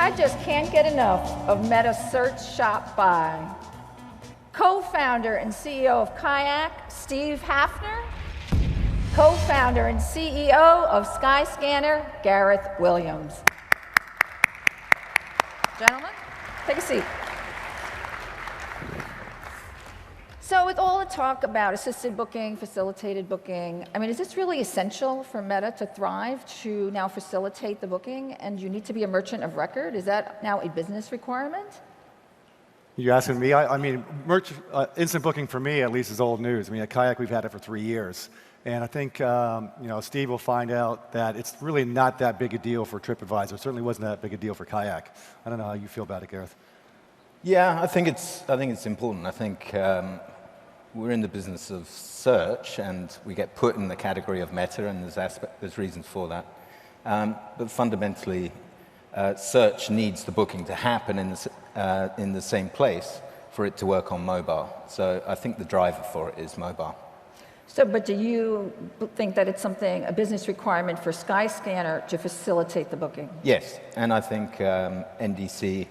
I just can't get enough of Meta Search Shop By. Co-founder and CEO of KAYAK, Steve Hafner. Co-founder and CEO of Skyscanner, Gareth Williams. Gentlemen, take a seat. So with all the talk about assisted booking, facilitated booking, I mean, is this really essential for Meta to thrive, to now facilitate the booking? And you need to be a merchant of record? Is that now a business requirement? You're asking me? I mean, instant booking for me, at least, is old news. I mean, at KAYAK, we've had it for 3 years. And I think Steve will find out that it's really not that big a deal for TripAdvisor. It certainly wasn't that big a deal for KAYAK. I don't know how you feel about it, Gareth. Yeah, I think it's important. I think we're in the business of search, and we get put in the category of meta, and there's reasons for that. But fundamentally, search needs the booking to happen in the same place for it to work on mobile. So I think the driver for it is mobile. So, but do you think that it's a business requirement for Skyscanner to facilitate the booking? Yes, and I think NDC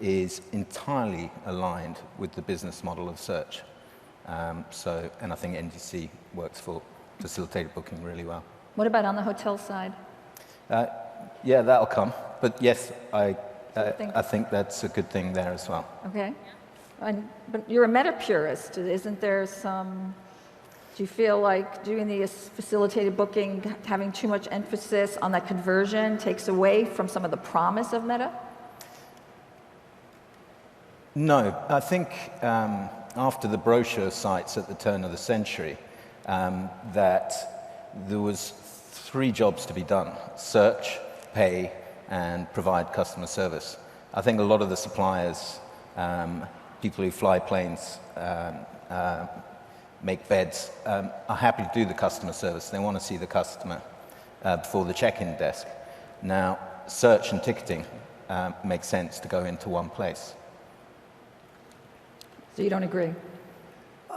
is entirely aligned with the business model of search. And I think NDC works for facilitated booking really well. What about on the hotel side? Yeah, that'll come. But yes, I think that's a good thing there as well. Okay. But you're a meta purist. Isn't there do you feel like doing the facilitated booking, having too much emphasis on that conversion takes away from some of the promise of meta? No, I think after the brochure sites at the turn of the century, that there was 3 jobs to be done: search, pay, and provide customer service. I think a lot of the suppliers, people who fly planes, make beds, are happy to do the customer service. They want to see the customer before the check-in desk. Now, search and ticketing makes sense to go into one place. So you don't agree?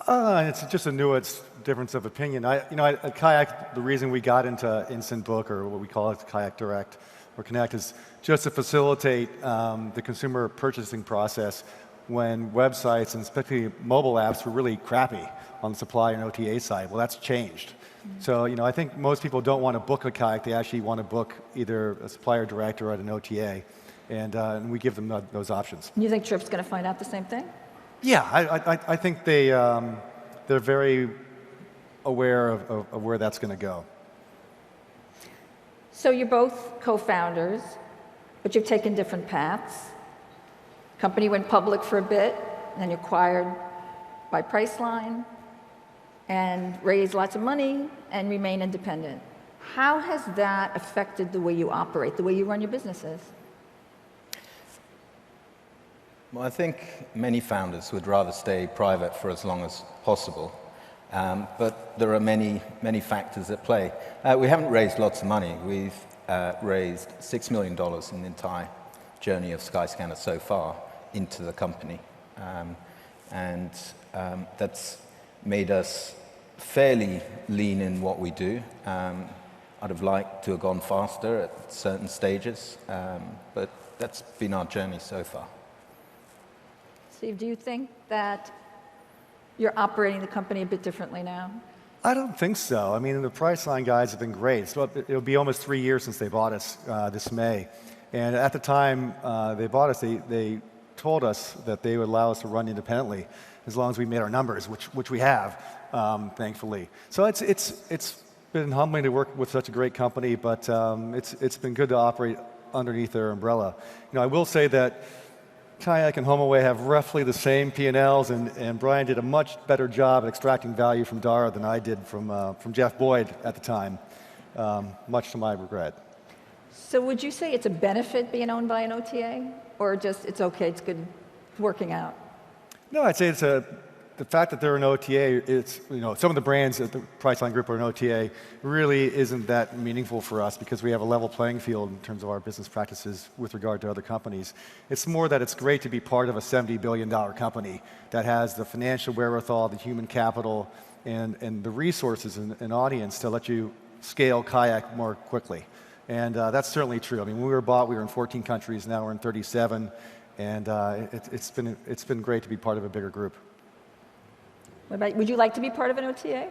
It's just a nuanced difference of opinion. At KAYAK, the reason we got into Instant Book, or what we call it KAYAK Direct or Connect, is just to facilitate the consumer purchasing process when websites, and especially mobile apps, were really crappy on the supply and OTA side. Well, that's changed. Mm-hmm. So I think most people don't want to book a KAYAK. They actually want to book either a supplier direct or at an OTA, and we give them those options. You think Trip's going to find out the same thing? Yeah, I think they're very aware of where that's going to go. So you're both co-founders, but you've taken different paths. Company went public for a bit, and then you're acquired by Priceline, and raised lots of money, and remain independent. How has that affected the way you operate, the way you run your businesses? Well, I think many founders would rather stay private for as long as possible, but there are many factors at play. We haven't raised lots of money. We've raised $6 million in the entire journey of Skyscanner so far into the company, and that's made us fairly lean in what we do. I'd have liked to have gone faster at certain stages, but that's been our journey so far. Steve, do you think that you're operating the company a bit differently now? I don't think so. I mean, the Priceline guys have been great. So it'll be almost 3 years since they bought us this May. And at the time they bought us, they told us that they would allow us to run independently as long as we made our numbers, which we have, thankfully. So it's been humbling to work with such a great company, but it's been good to operate underneath their umbrella. I will say that KAYAK and HomeAway have roughly the same P&Ls, and Brian did a much better job at extracting value from Dara than I did from Jeff Boyd at the time, much to my regret. So would you say it's a benefit being owned by an OTA, or just it's okay, it's good, it's working out? No, I'd say it's the fact that they're an OTA, it's, some of the brands at the Priceline Group are an OTA really isn't that meaningful for us because we have a level playing field in terms of our business practices with regard to other companies. It's more that it's great to be part of a $70 billion company that has the financial wherewithal, the human capital, and the resources and audience to let you scale KAYAK more quickly. And that's certainly true. I mean, when we were bought, we were in 14 countries. Now we're in 37. And it's been great to be part of a bigger group. What about, would you like to be part of an OTA?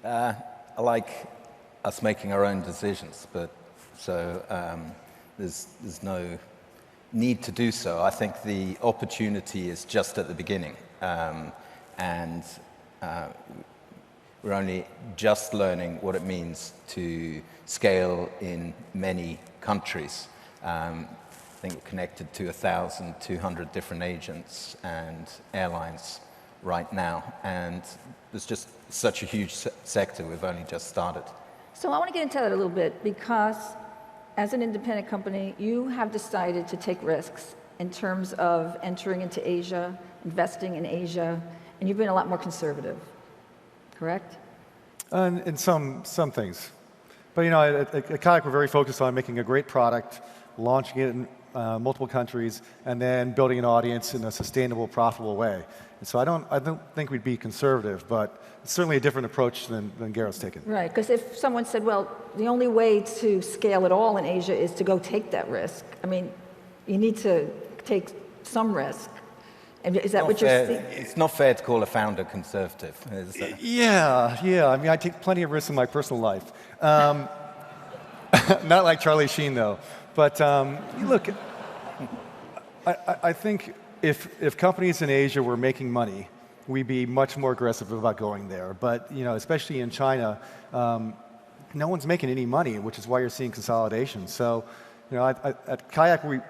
I like us making our own decisions, but so there's no need to do so. I think the opportunity is just at the beginning, and we're only just learning what it means to scale in many countries. I think we're connected to 1,200 different agents and airlines right now, and there's just such a huge sector. We've only just started. So I want to get into that a little bit because as an independent company, you have decided to take risks in terms of entering into Asia, investing in Asia, and you've been a lot more conservative, correct? In some things. But you know, at KAYAK, we're very focused on making a great product, launching it in multiple countries, and then building an audience in a sustainable, profitable way. And so I don't think we'd be conservative, but it's certainly a different approach than Gareth's taken. Right, because if someone said, well, the only way to scale at all in Asia is to go take that risk, I mean, you need to take some risk. And is that what you're saying? It's not fair to call a founder conservative. Yeah. I mean, I take plenty of risks in my personal life. Not like Charlie Sheen, though. But look, I think if companies in Asia were making money, we'd be much more aggressive about going there. But you know, especially in China, no one's making any money, which is why you're seeing consolidation. So, you know, at KAYAK,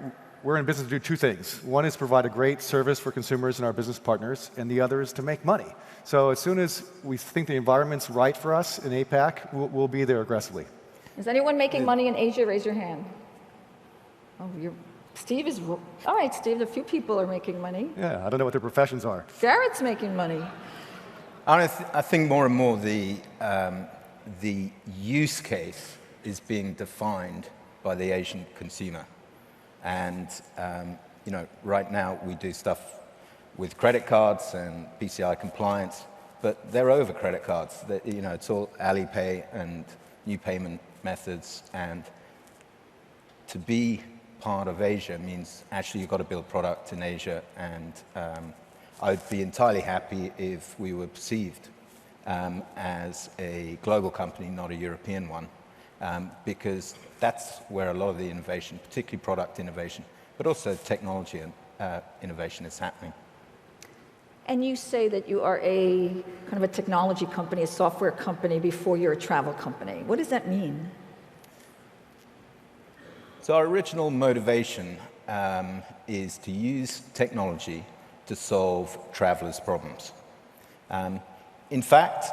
we're in business to do two things. One is provide a great service for consumers and our business partners, and the other is to make money. So as soon as we think the environment's right for us in APAC, we'll be there aggressively. Is anyone making money in Asia? Raise your hand. Oh, Steve is, all right, Steve, a few people are making money. Yeah, I don't know what their professions are. Garrett's making money. I think more and more the use case is being defined by the Asian consumer. And you know, right now we do stuff with credit cards and PCI compliance, but they're over credit cards. You know, it's all Alipay and new payment methods, and to be part of Asia means actually you've got to build product in Asia, and I would be entirely happy if we were perceived as a global company, not a European one, because that's where a lot of the innovation, particularly product innovation, but also technology and innovation is happening. And you say that you are a kind of a technology company, a software company, before you're a travel company. What does that mean? So our original motivation is to use technology to solve travelers' problems. In fact,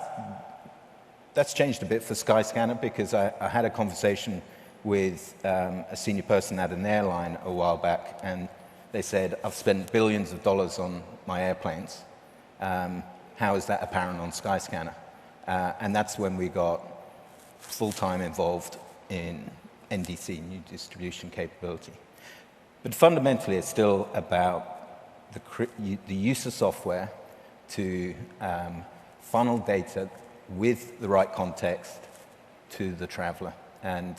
that's changed a bit for Skyscanner, because I had a conversation with a senior person at an airline a while back, and they said, I've spent billions of dollars on my airplanes. How is that apparent on Skyscanner? And that's when we got full-time involved in NDC, New Distribution Capability. But fundamentally, it's still about the use of software to funnel data with the right context to the traveler. And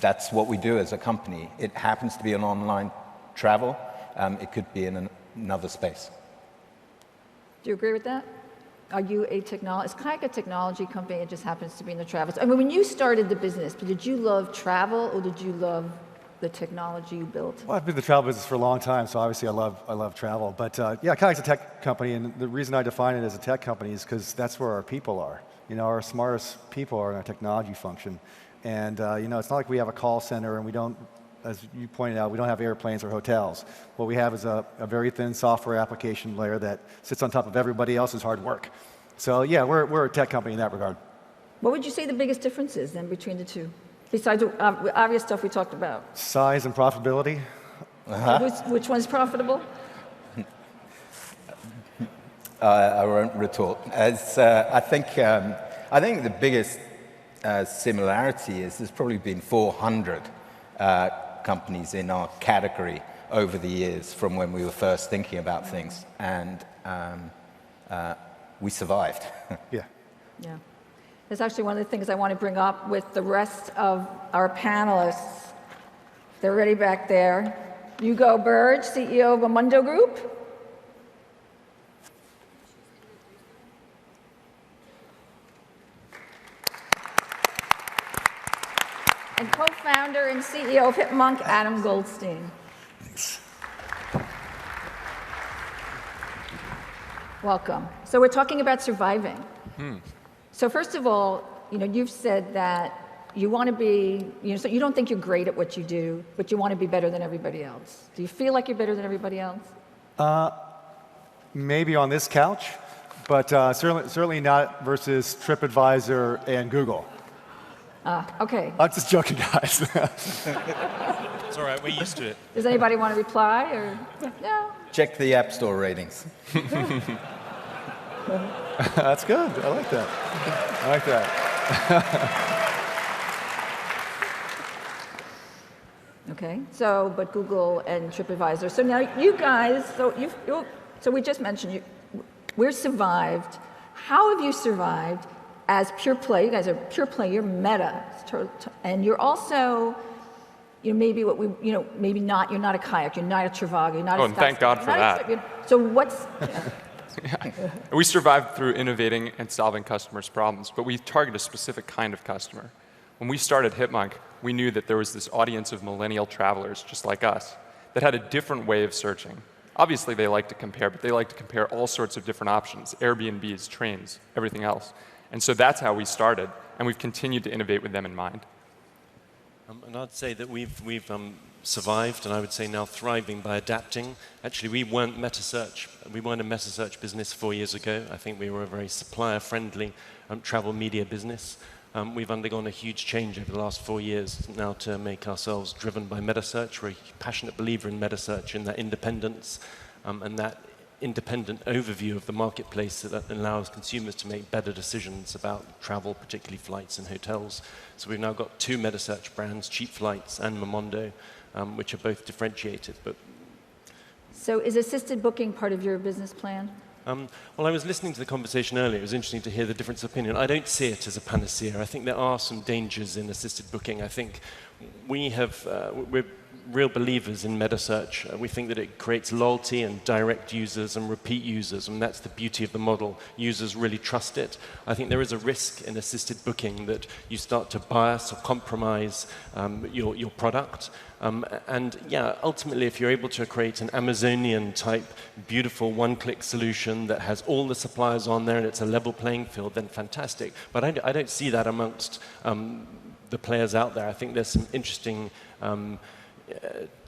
that's what we do as a company. It happens to be an online travel. It could be in another space. Do you agree with that? Are you a technology? It's kind of like a technology company. It just happens to be in the travel. I mean, when you started the business, did you love travel or did you love the technology you built? Well, I've been in the travel business for a long time, so obviously I love travel. But yeah, KAYAK's a tech company, and the reason I define it as a tech company is because that's where our people are. You know, our smartest people are in our technology function. And you know, it's not like we have a call center and we don't, as you pointed out, we don't have airplanes or hotels. What we have is a very thin software application layer that sits on top of everybody else's hard work. So yeah, we're a tech company in that regard. What would you say the biggest difference is then between the two? Besides the obvious stuff we talked about. Size and profitability. Which one's profitable? I won't retort. I think the biggest similarity is there's probably been 400 companies in our category over the years from when we were first thinking about things, and we survived. Yeah. Yeah. That's actually one of the things I want to bring up with the rest of our panelists. They're ready back there. Hugo Burge, CEO of Momondo Group. And co-founder and CEO of Hipmunk, Adam Goldstein. Thanks. Welcome. So we're talking about surviving. So first of all, you've said that you want to be, so you don't think you're great at what you do, but you want to be better than everybody else. Do you feel like you're better than everybody else? Maybe on this couch, but certainly not versus TripAdvisor and Google. Okay. I'm just joking, guys. It's all right, we're used to it. Does anybody want to reply or no? Check the App Store ratings. That's good. I like that. I like that. Okay. So, but Google and TripAdvisor. So now you guys, so we just mentioned we're survived. How have you survived as pure play? You guys are pure play. You're Meta, and you're also, maybe maybe not. You're not a KAYAK. You're not a Trivago. You're not a Oh, and thank God for that. So what's We survived through innovating and solving customers' problems, but we target a specific kind of customer. When we started Hipmunk, we knew that there was this audience of millennial travelers, just like us, that had a different way of searching. Obviously, they like to compare, but they like to compare all sorts of different options, Airbnbs, trains, everything else. And so that's how we started, and we've continued to innovate with them in mind. And I'd say that we've survived, and I would say now thriving by adapting. Actually, we weren't meta search. We weren't a meta search business 4 years ago. I think we were a very supplier-friendly travel media business. We've undergone a huge change over the last 4 years now to make ourselves driven by meta search. We're a passionate believer in meta search, in that independence and that independent overview of the marketplace that allows consumers to make better decisions about travel, particularly flights and hotels. So we've now got 2 meta search brands, Cheap Flights and Momondo, which are both differentiated. So is assisted booking part of your business plan? Well, I was listening to the conversation earlier. It was interesting to hear the difference of opinion. I don't see it as a panacea. I think there are some dangers in assisted booking. I think we're real believers in meta search. We think that it creates loyalty and direct users and repeat users, and that's the beauty of the model. Users really trust it. I think there is a risk in assisted booking that you start to bias or compromise your product. And yeah, ultimately, if you're able to create an Amazonian-type, beautiful one-click solution that has all the suppliers on there and it's a level playing field, then fantastic. But I don't see that amongst the players out there. I think there's some interesting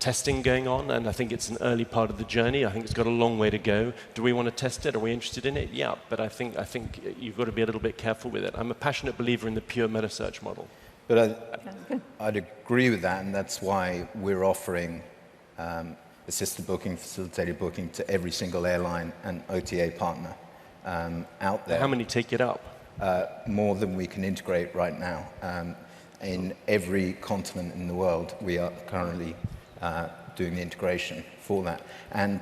testing going on, and I think it's an early part of the journey. I think it's got a long way to go. Do we want to test it? Are we interested in it? Yeah, but I think you've got to be a little bit careful with it. I'm a passionate believer in the pure meta search model. But I'd agree with that, and that's why we're offering assisted booking, facilitated booking to every single airline and OTA partner out there. How many take it up? More than we can integrate right now. In every continent in the world, we are currently doing the integration for that. And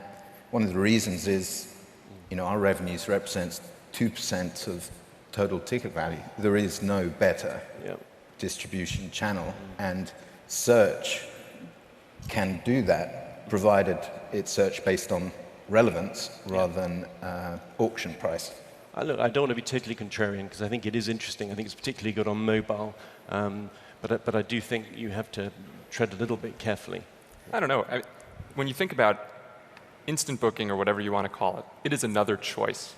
one of the reasons is, our revenues represents 2% of total ticket value. There is no better distribution channel, and search can do that, provided it's search based on relevance rather than auction price. Look, I don't want to be totally contrarian because I think it is interesting. I think it's particularly good on mobile, but I do think you have to tread a little bit carefully. I don't know. When you think about instant booking or whatever you want to call it, it is another choice.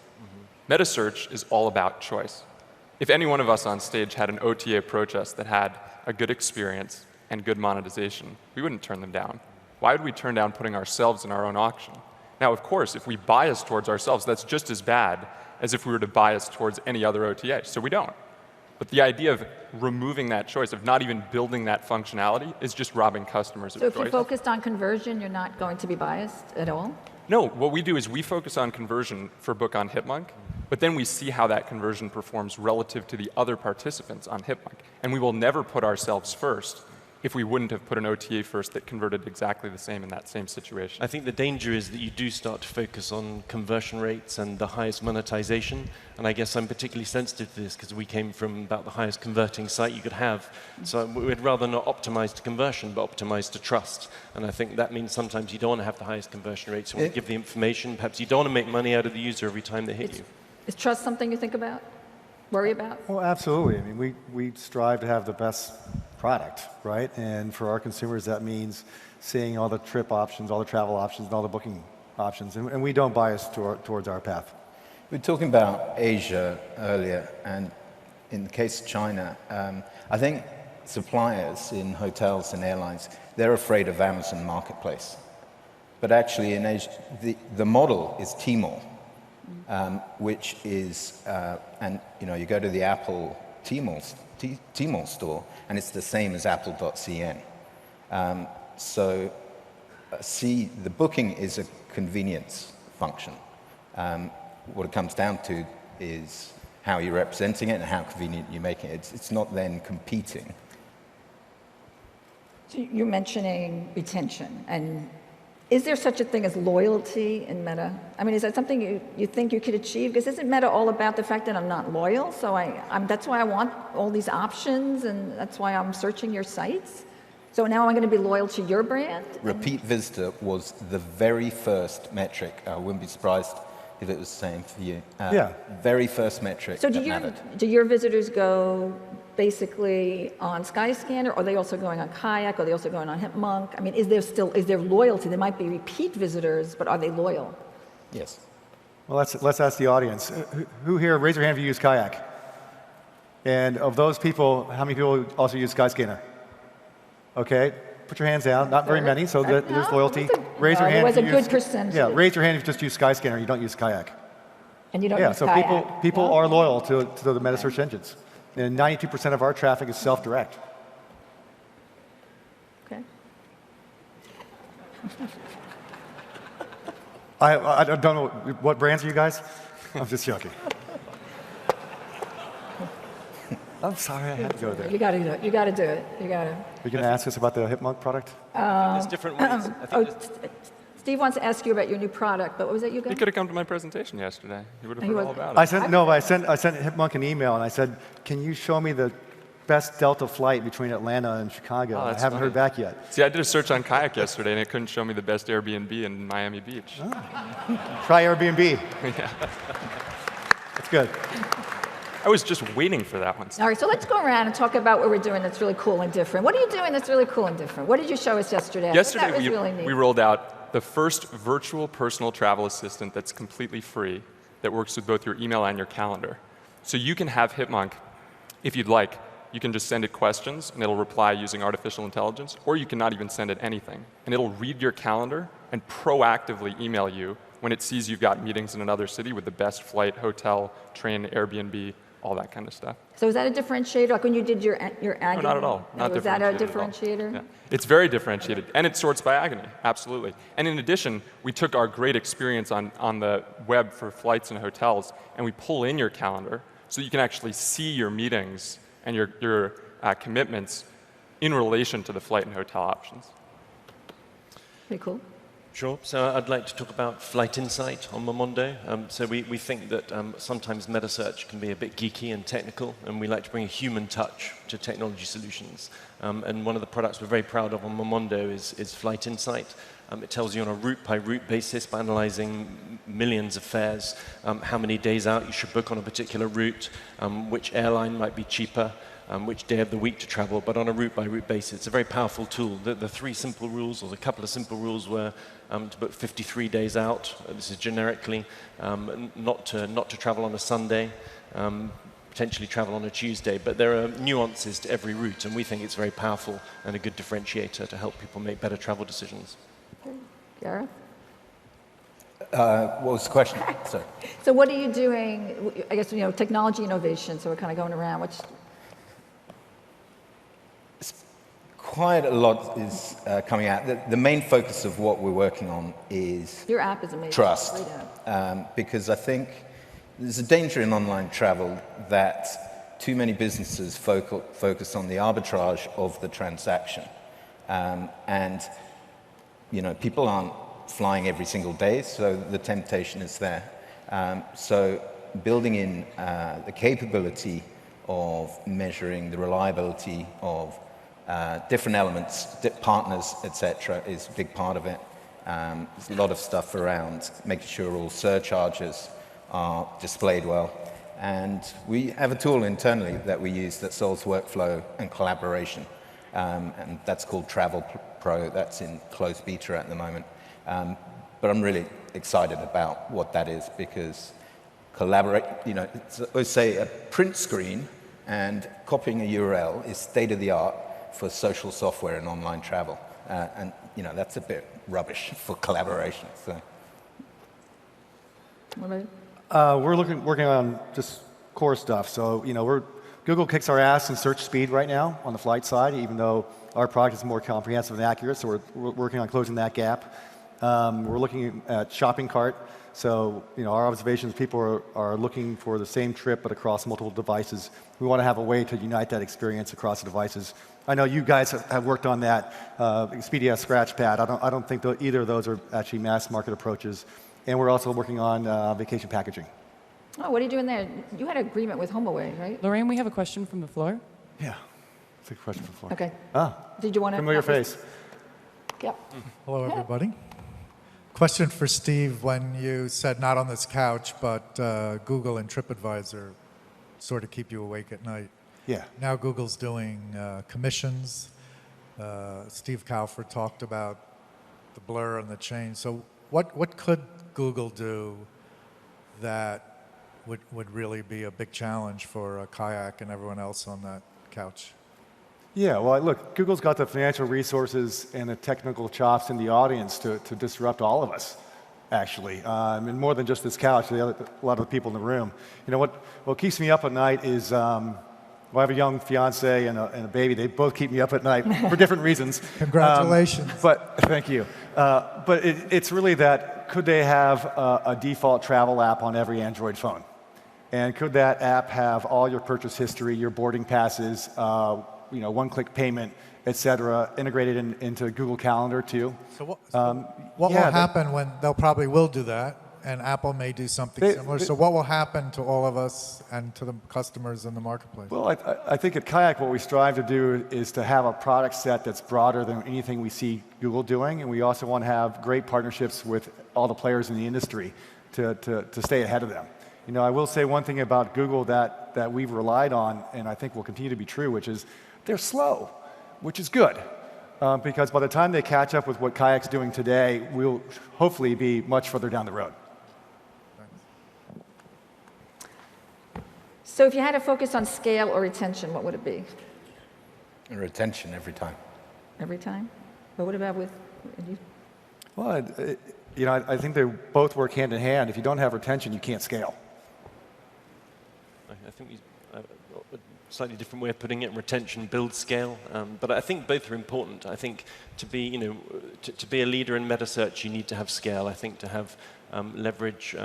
Meta search is all about choice. If any one of us on stage had an OTA approach us that had a good experience and good monetization, we wouldn't turn them down. Why would we turn down putting ourselves in our own auction? Now, of course, if we bias towards ourselves, that's just as bad as if we were to bias towards any other OTA, so we don't. But the idea of removing that choice, of not even building that functionality, is just robbing customers of choice. So if you focused on conversion, you're not going to be biased at all? No, what we do is we focus on conversion for book on Hipmunk, but then we see how that conversion performs relative to the other participants on Hipmunk. And we will never put ourselves first if we wouldn't have put an OTA first that converted exactly the same in that same situation. I think the danger is that you do start to focus on conversion rates and the highest monetization. And I guess I'm particularly sensitive to this because we came from about the highest converting site you could have. So we'd rather not optimize to conversion, but optimize to trust. And I think that means sometimes you don't want to have the highest conversion rates. You want to give the information. Perhaps you don't want to make money out of the user every time they hit you. Is trust something you think about, worry about? Well, absolutely. I mean, we strive to have the best product, right? And for our consumers, that means seeing all the trip options, all the travel options, and all the booking options. And we don't bias towards our path. We were talking about Asia earlier, and in the case of China, I think suppliers in hotels and airlines, they're afraid of Amazon Marketplace. But actually in Asia, the model is Tmall, which is, and you go to the Apple Tmall store, and it's the same as apple.cn. The booking is a convenience function. What it comes down to is how you're representing it and how convenient you're making it. It's not then competing. So you're mentioning retention, and is there such a thing as loyalty in Meta? I mean, is that something you think you could achieve? Because isn't Meta all about the fact that I'm not loyal? So that's why I want all these options, and that's why I'm searching your sites. So now I'm going to be loyal to your brand? Repeat visitor was the very first metric. I wouldn't be surprised if it was the same for you. Yeah. Very first metric So that mattered. do your visitors go basically on Skyscanner, or are they also going on KAYAK, or are they also going on Hipmunk? I mean, is there loyalty? There might be repeat visitors, but are they loyal? Yes. Well, let's ask the audience. Who here, raise your hand if you use KAYAK. And of those people, how many people also use Skyscanner? Okay, put your hands down. Not very many, so there's loyalty. Raise your hand. There was if a you good use, percentage. Yeah, raise your hand if you just use Skyscanner. You don't use KAYAK. And you don't Yeah, use so KAYAK. people No? are loyal to the meta search engines. And 92% of our traffic is self-direct. Okay. I don't know, what brands are you guys? I'm just joking. I'm sorry, I had to go there. You got to do it. You got to do it. You got to. Are you going to ask us about the Hipmunk product? There's different ways. Steve wants to ask you about your new product, but what was that you got? He could have come to my presentation yesterday. He would have heard all about it. I sent Hipmunk an email and I said, can you show me the best Delta flight between Atlanta and Chicago? Oh, I that's haven't funny. heard back yet. See, I did a search on KAYAK yesterday, and it couldn't show me the best Airbnb in Miami Beach. Try Airbnb. Yeah. That's good. I was just waiting for that one. All right, so let's go around and talk about what we're doing that's really cool and different. What are you doing that's really cool and different? What did you show us yesterday? Yesterday, that was really neat. we rolled out the first virtual personal travel assistant that's completely free, that works with both your email and your calendar. So you can have Hipmunk, if you'd like, you can just send it questions, and it'll reply using artificial intelligence, or you can not even send it anything. And it'll read your calendar and proactively email you when it sees you've got meetings in another city with the best flight, hotel, train, Airbnb, all that kind of stuff. So is that a differentiator? Like when you did your agony? No, not at all. Not Was that a differentiated at all. differentiator? Yeah. It's very differentiated, and it sorts by agony, absolutely. And in addition, we took our great experience on the web for flights and hotels, and we pull in your calendar so you can actually see your meetings and your commitments in relation to the flight and hotel options. Pretty cool. Sure. So I'd like to talk about Flight Insight on Momondo. So we think that sometimes meta search can be a bit geeky and technical, and we like to bring a human touch to technology solutions. And one of the products we're very proud of on Momondo is Flight Insight. It tells you on a route-by-route basis, by analyzing millions of fares, how many days out you should book on a particular route, which airline might be cheaper, which day of the week to travel, but on a route-by-route basis. It's a very powerful tool. The three simple rules, or the couple of simple rules, were to book 53 days out. This is generically, not to travel on a Sunday, potentially travel on a Tuesday, but there are nuances to every route, and we think it's very powerful and a good differentiator to help people make better travel decisions. Okay. Gareth? What was the question? Sorry. So what are you doing, I guess, technology innovation, so we're kind of going around. Quite a lot is coming out. The main focus of what we're working on is Your app is amazing. trust. Great app. Because I think there's a danger in online travel that too many businesses focus on the arbitrage of the transaction. And people aren't flying every single day, so the temptation is there. So building in the capability of measuring the reliability of different elements, partners, etc., is a big part of it. There's a lot of stuff around making sure all surcharges are displayed well. And we have a tool internally that we use that solves workflow and collaboration. And that's called Travel Pro. That's in closed beta at the moment. But I'm really excited about what that is because collaborate, let's say a print screen and copying a URL is state of the art for social software and online travel. And that's a bit rubbish for collaboration. So. We're working on just core stuff. So, Google kicks our ass in search speed right now on the flight side, even though our product is more comprehensive and accurate. So we're working on closing that gap. We're looking at shopping cart. So, our observations, people are looking for the same trip but across multiple devices. We want to have a way to unite that experience across the devices. I know you guys have worked on that. Expedia Scratchpad. I don't think either of those are actually mass market approaches. And we're also working on vacation packaging. Oh, what are you doing there? You had an agreement with HomeAway, right? Lorraine, we have a question from the floor. Yeah. It's a question from the floor. Okay. Ah. Did you want to? Familiar face. Yep. Hello, everybody. Question for Steve. When you said not on this couch, but Google and TripAdvisor sort of keep you awake at night. Yeah. Now Google's doing commissions. Steve Kaufer talked about the blur and the change. So what could Google do that would really be a big challenge for KAYAK and everyone else on that couch? Yeah, well, look, Google's got the financial resources and the technical chops in the audience to disrupt all of us, actually. More than just this couch, a lot of the people in the room. What keeps me up at night is, I have a young fiance and a baby. They both keep me up at night for different reasons. Congratulations. But thank you. But it's really that, could they have a default travel app on every Android phone? And could that app have all your purchase history, your boarding passes, one-click payment, et cetera, integrated into Google Calendar too? So what will happen when they'll probably will do that, and Apple may do something similar? So what will happen to all of us and to the customers in the marketplace? Well, I think at KAYAK what we strive to do is to have a product set that's broader than anything we see Google doing, and we also want to have great partnerships with all the players in the industry to stay ahead of them. I will say one thing about Google that we've relied on, and I think will continue to be true, which is they're slow, which is good. Because by the time they catch up with what KAYAK's doing today, we'll hopefully be much further down the road. So if you had to focus on scale or retention, what would it be? Retention every time. Every time? But what about with you? Well, I think they both work hand in hand. If you don't have retention, you can't scale. I think a slightly different way of putting it, retention builds scale. But I think both are important. I think to be a leader in meta search, you need to have scale. I think to have leverage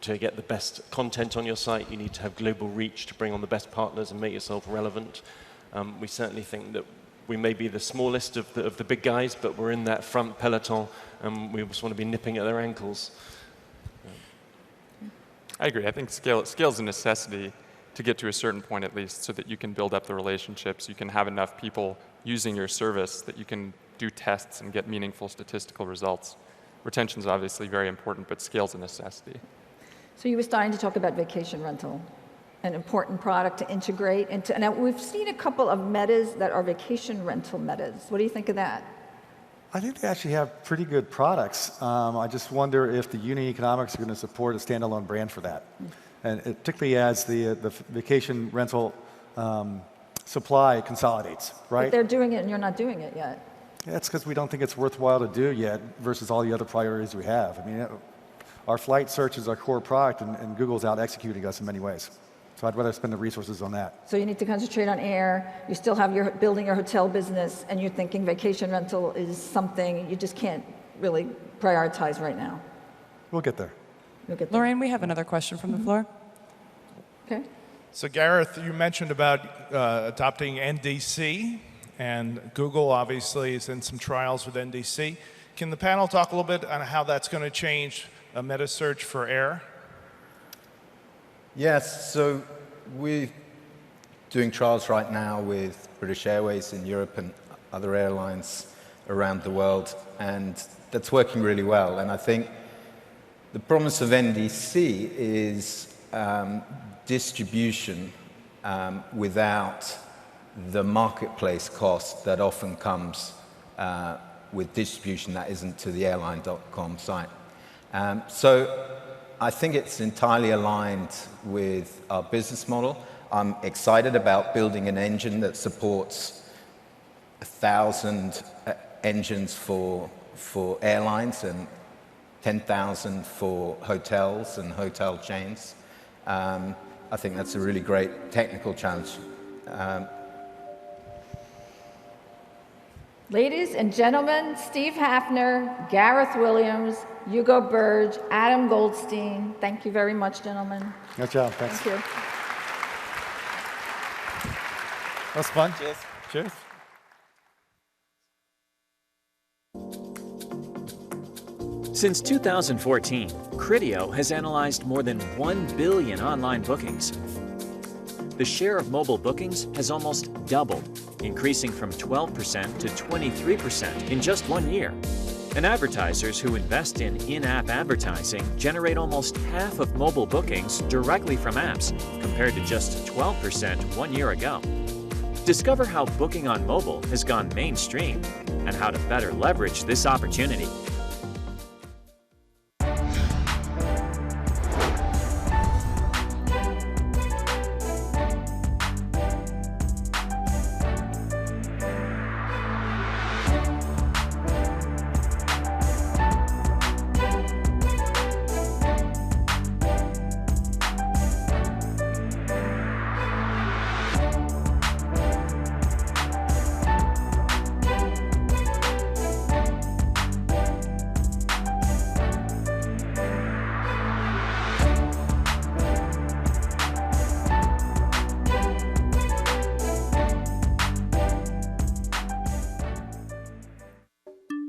to get the best content on your site, you need to have global reach to bring on the best partners and make yourself relevant. We certainly think that we may be the smallest of the big guys, but we're in that front peloton, and we just want to be nipping at their ankles. I agree. I think scale is a necessity to get to a certain point at least, so that you can build up the relationships, you can have enough people using your service that you can do tests and get meaningful statistical results. Retention is obviously very important, but scale is a necessity. So you were starting to talk about vacation rental, an important product to integrate into. Now, we've seen a couple of metas that are vacation rental metas. What do you think of that? I think they actually have pretty good products. I just wonder if the unit economics are going to support a standalone brand for that. And particularly as the vacation rental supply consolidates, right? But they're doing it and you're not doing it yet. That's because we don't think it's worthwhile to do yet versus all the other priorities we have. Our flight search is our core product, and Google's out executing us in many ways. So I'd rather spend the resources on that. So you need to concentrate on air. You still have building your hotel business, and you're thinking vacation rental is something you just can't really prioritize right now. We'll get there. You'll get there. Lorraine, we have another question from the floor. Okay. So Gareth, you mentioned about adopting NDC, and Google obviously is in some trials with NDC. Can the panel talk a little bit on how that's going to change a meta search for air? Yes, so we're doing trials right now with British Airways in Europe and other airlines around the world, and that's working really well. And I think the promise of NDC is distribution without the marketplace cost that often comes with distribution that isn't to the airline.com site. So I think it's entirely aligned with our business model. I'm excited about building an engine that supports 1,000 engines for airlines and 10,000 for hotels and hotel chains. I think that's a really great technical challenge. Ladies and gentlemen, Steve Hafner, Gareth Williams, Hugo Burge, Adam Goldstein. Thank you very much, gentlemen. Good job. Thanks. Thank you. That was fun. Cheers. Cheers. Since 2014, Criteo has analyzed more than 1 billion online bookings. The share of mobile bookings has almost doubled, increasing from 12% to 23% in just 1 year. And advertisers who invest in in-app advertising generate almost half of mobile bookings directly from apps, compared to just 12% 1 year ago. Discover how booking on mobile has gone mainstream and how to better leverage this opportunity.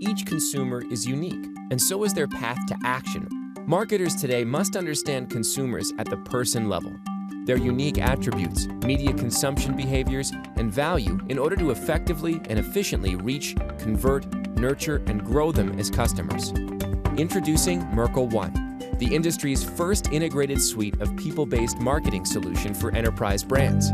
Each consumer is unique, and so is their path to action. Marketers today must understand consumers at the person level, their unique attributes, media consumption behaviors, and value in order to effectively and efficiently reach, convert, nurture, and grow them as customers. Introducing Merkle One, the industry's first integrated suite of people-based marketing solution for enterprise brands.